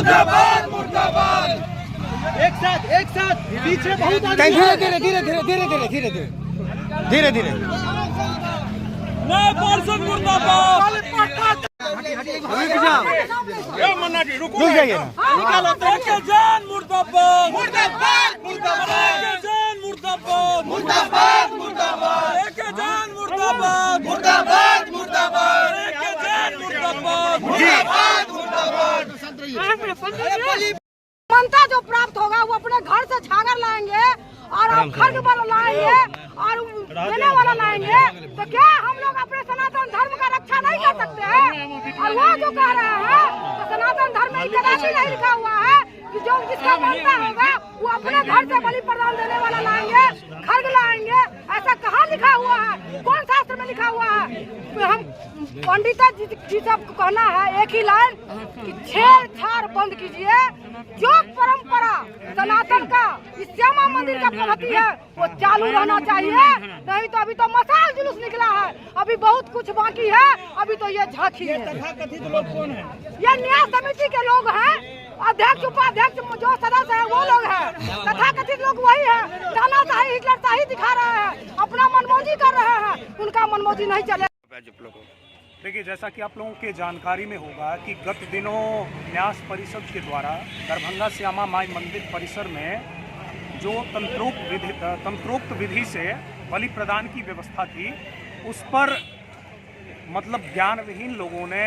मुर्दाबाद मुर्दाबाद। एक साथ पीछे बहुत धीरे धीरे धीरे धीरे धीरे धीरे धीरे धीरे धीरे धीरे मुर्दाबाद। रुक जाइए जान मुर्दाबाद मुर्दाबाद मुर्दाबाद जान मुर्दाबाद मुर्दाबाद मुर्दाबाद जान मुर्दाबाद मुर्दाबाद मुर्दाबाद जान मुर्दाबाद मुर्दाबाद मुर्दाबाद। मान्यता जो प्राप्त होगा वो अपने घर से छागर लाएंगे और खर्च वाला लाएंगे और देने वाला लाएंगे। तो क्या हम लोग अपने सनातन धर्म का रक्षा नहीं कर सकते हैं? और वो जो कह रहे हैं तो सनातन धर्म में कदापि नहीं लिखा हुआ है कि जो जिसका मानता होगा वो अपने घर से बलि प्रदान देने वाला लाएंगे, खर्च लाएंगे। ऐसा कहाँ लिखा हुआ है? कौन शास्त्र में लिखा हुआ है? तो हम पंडिता जी सबको कहना है एक ही लाइन कि छेड़छाड़ बंद कीजिए। जो परंपरा सनातन का इस श्यामा मंदिर का पद्धति है वो चालू रहना चाहिए। नहीं तो अभी तो मसाल जुलूस निकला है, अभी बहुत कुछ बाकी है। अभी तो ये झांकी है। तथाकथित लोग कौन है? ये न्याय समिति के लोग हैं, अध्यक्ष उपाध्यक्ष जो सदस्य है वो लोग हैं। तथाकथित लोग वही है, तानाशाही हिटलरशाही दिखा रहे हैं, अपना मनमौजी कर रहे हैं। उनका मनमौजी नहीं चले। देखिए, जैसा कि आप लोगों के जानकारी में होगा कि गत दिनों न्यास परिषद के द्वारा दरभंगा श्यामा माई मंदिर परिसर में जो तंत्रोक्त विधि से बलि प्रदान की व्यवस्था थी उस पर मतलब ज्ञान विहीन लोगों ने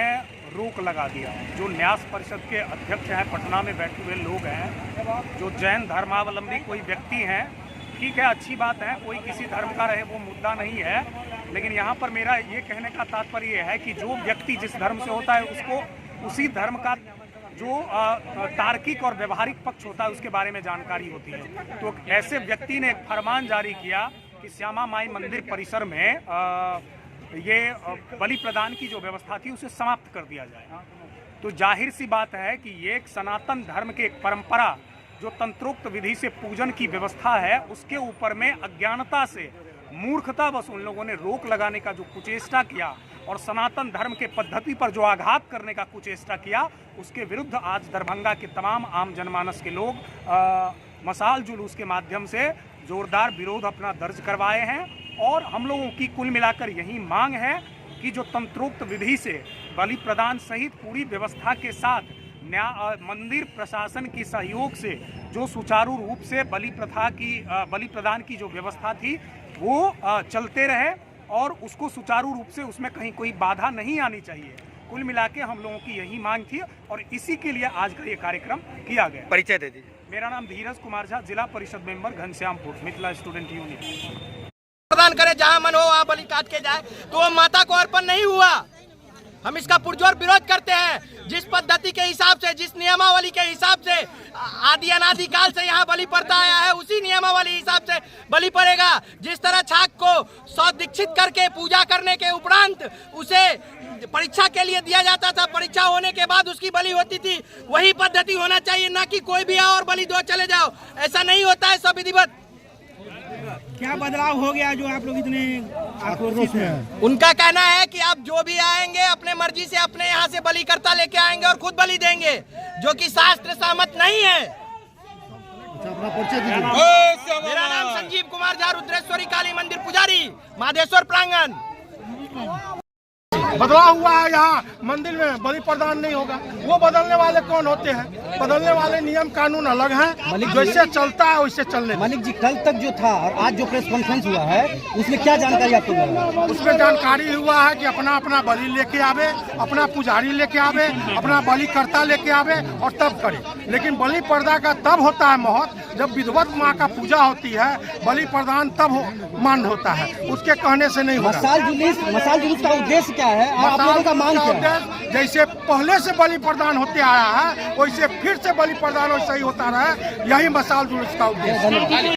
रोक लगा दिया। जो न्यास परिषद के अध्यक्ष हैं, पटना में बैठे हुए लोग हैं, जो जैन धर्मावलंबी कोई व्यक्ति हैं, ठीक है, अच्छी बात है, कोई किसी धर्म का रहे वो मुद्दा नहीं है। लेकिन यहाँ पर मेरा ये कहने का तात्पर्य ये है कि जो व्यक्ति जिस धर्म से होता है उसको उसी धर्म का जो तार्किक और व्यवहारिक पक्ष होता है उसके बारे में जानकारी होती है। तो ऐसे व्यक्ति ने एक फरमान जारी किया कि श्यामा माई मंदिर परिसर में ये बलि प्रदान की जो व्यवस्था थी उसे समाप्त कर दिया जाए। तो जाहिर सी बात है कि ये एक सनातन धर्म की एक परंपरा जो तंत्रोक्त विधि से पूजन की व्यवस्था है उसके ऊपर में अज्ञानता से, मूर्खता बस उन लोगों ने रोक लगाने का जो कुचेष्टा किया और सनातन धर्म के पद्धति पर जो आघात करने का कुचेष्टा किया, उसके विरुद्ध आज दरभंगा के तमाम आम जनमानस के लोग मसाल जुलूस के माध्यम से जोरदार विरोध अपना दर्ज करवाए हैं। और हम लोगों की कुल मिलाकर यही मांग है कि जो तंत्रोक्त विधि से बलि प्रदान सहित पूरी व्यवस्था के साथ मंदिर प्रशासन की सहयोग से जो सुचारू रूप से बलि प्रदान की जो व्यवस्था थी वो चलते रहे और उसको सुचारू रूप से उसमें कहीं कोई बाधा नहीं आनी चाहिए। कुल मिला के हम लोगों की यही मांग थी और इसी के लिए आज का ये कार्यक्रम किया गया। परिचय दे दीजिए। मेरा नाम धीरज कुमार झा, जिला परिषद member Ghanshyampur, Mithila student union. प्रदान करे, जहाँ मन हो वहाँ बलि काट के जाए, तो वो माता को अर्पण नहीं हुआ। हम इसका पुरजोर विरोध करते हैं। जिस पद्धति के हिसाब से, जिस नियमावली के हिसाब से आदि अनादि काल से यहाँ बलि पड़ता आया है, उसी नियमावली हिसाब से बलि पड़ेगा। जिस तरह छाक को दीक्षित करके पूजा करने के उपरांत उसे परीक्षा के लिए दिया जाता था, परीक्षा होने के बाद उसकी बलि होती थी, वही पद्धति होना चाहिए, ना कि कोई भी आओ और बलि दो चले जाओ। ऐसा नहीं होता है सब विधिवत। क्या बदलाव हो गया जो आप लोग इतने आक्रोशित हैं? उनका कहना है कि आप जो भी आएंगे अपने मर्जी से अपने यहाँ से बलि करता लेके आएंगे और खुद बलि देंगे, जो कि शास्त्र सहमत नहीं है। अपना परिचय दीजिए। मेरा नाम संजीव कुमार झा, रुद्रेश्वरी काली मंदिर पुजारी, माधेश्वर प्रांगण। बदलाव हुआ है, यहाँ मंदिर में बलि प्रदान नहीं होगा। वो बदलने वाले कौन होते हैं? बदलने वाले नियम कानून अलग हैं, जैसे चलता है वैसे चलने। मालिक जी, कल तक जो था और आज जो प्रेस कॉन्फ्रेंस हुआ है उसमें क्या जानकारी आपको मिला? उसमें जानकारी हुआ है कि अपना अपना बलि लेके आवे, अपना पुजारी लेके आवे, अपना बलि कर्ता लेके आवे और तब करे। लेकिन बलि प्रदा का तब होता है महत्व जब विधिवत माँ का पूजा होती है, बलि प्रदान तब मान होता है, उसके कहने से नहीं होता। मसाल जुलूस का उद्देश्य क्या है? आप लोगों का मांग क्या है? जैसे पहले से बलि प्रदान होते आया है वैसे फिर से बलि प्रदान वैसे ही होता रहे, यही मसाल जुलूस का उद्देश्य।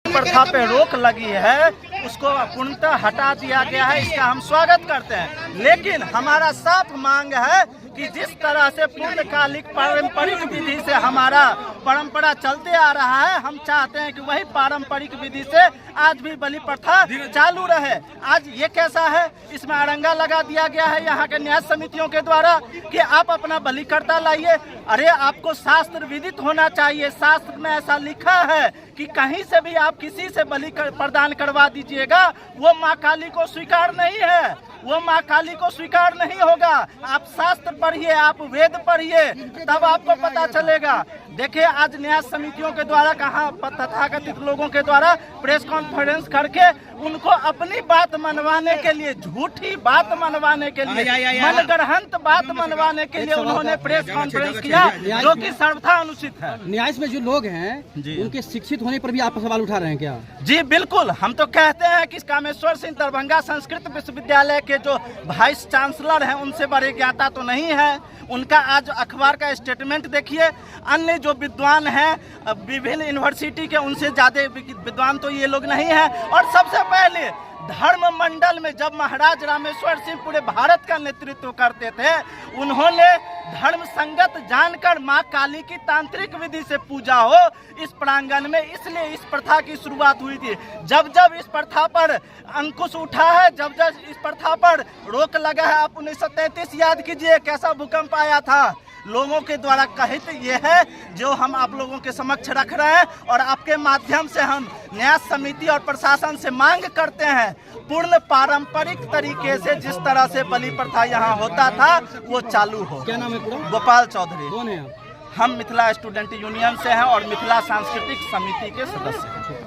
प्रथा पे रोक लगी है उसको पूर्णतः हटा दिया गया है, इसका हम स्वागत करते हैं। लेकिन हमारा साफ मांग है कि जिस तरह से पूर्णकालिक पारंपरिक विधि से हमारा परंपरा चलते आ रहा है, हम चाहते हैं कि वही पारंपरिक विधि से आज भी बलि प्रथा चालू रहे। आज ये कैसा है, इसमें अड़ंगा लगा दिया गया है यहाँ के न्याय समितियों के द्वारा कि आप अपना बलिकर्ता लाइए। अरे आपको शास्त्र विदित होना चाहिए, शास्त्र में ऐसा लिखा है कि कहीं से भी आप किसी से बलि प्रदान करवा दीजिएगा, वो माँ काली को स्वीकार नहीं है, वो माँ काली को स्वीकार नहीं होगा। आप शास्त्र पढ़िए, आप वेद पढ़िए, तब आपको पता चलेगा। देखिए आज न्याय समितियों के द्वारा कहाँ तथाकथित लोगों के द्वारा प्रेस कॉन्फ्रेंस करके उनको अपनी बात मनवाने के लिए, झूठी बात मनवाने के लिए, मनगढ़ंत बात मनवाने के लिए उन्होंने प्रेस कॉन्फ्रेंस किया, जो कि सर्वथा अनुचित है। न्याय में जो लोग हैं उनके शिक्षित होने पर भी आप सवाल उठा रहे हैं क्या? जी बिल्कुल, हम तो कहते हैं कि कामेश्वर सिंह दरभंगा संस्कृत विश्वविद्यालय के जो वाइस चांसलर हैं उनसे बड़े ज्ञाता तो नहीं है। उनका आज अखबार का स्टेटमेंट देखिए, अन्य जो विद्वान हैं विभिन्न यूनिवर्सिटी के उनसे ज्यादा विद्वान तो ये लोग नहीं हैं। और सबसे पहले धर्म मंडल में जब महाराज रामेश्वर सिंह पूरे भारत का नेतृत्व करते थे, उन्होंने धर्म संगत जानकर माँ काली की तांत्रिक विधि से पूजा हो इस प्रांगण में, इसलिए इस प्रथा की शुरुआत हुई थी। जब जब इस प्रथा पर अंकुश उठा है, जब जब इस प्रथा पर रोक लगा है, आप 1933 याद कीजिए कैसा भूकंप आया था। लोगों के द्वारा कहित ये है जो हम आप लोगों के समक्ष रख रहे हैं, और आपके माध्यम से हम न्याय समिति और प्रशासन से मांग करते हैं पूर्ण पारंपरिक तरीके से जिस तरह से बलि प्रथा यहाँ होता था वो चालू हो। क्या नाम है पूरा? गोपाल चौधरी। कौन है आप? हम मिथिला स्टूडेंट यूनियन से हैं और मिथिला सांस्कृतिक समिति के सदस्य हैं।